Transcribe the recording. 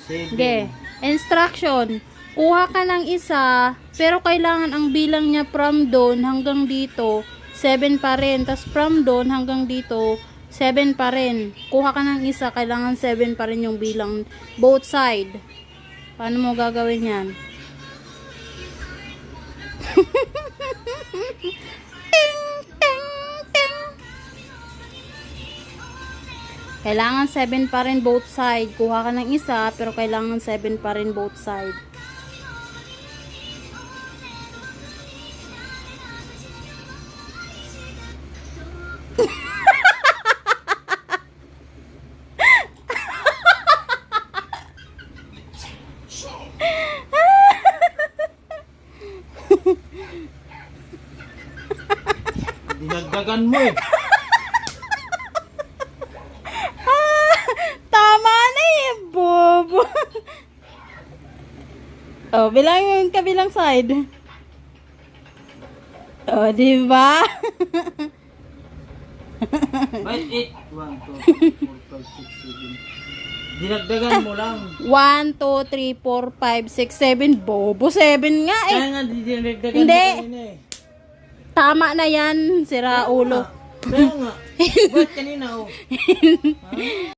Okay. Instruction. Kuha ka ng isa, pero kailangan ang bilang niya from doon hanggang dito, 7 pa rin. Tapos from doon hanggang dito, 7 pa rin. Kuha ka ng isa, kailangan 7 pa rin yung bilang both side. Paano mo gagawin yan? Ting, ting, ting. Kailangan 7 pa rin both side. Kuha ka ng isa, pero kailangan 7 pa rin both side. Dinagdagan mo eh. Tama na eh, bobo. Oh, bilang yung kabilang side. Oh, di ba? Bite it. 1, 2, 3, 4, 5, 6, 7. Dinagdagan mo lang. 1, 2, 3, 4, 5, 6, 7. Bobo, 7 nga eh. Kaya nga dinagdagan Hindi. mo kanina eh. Tama na yan, sira ulo. Kaya nga. Ba't kanina oh? Ha?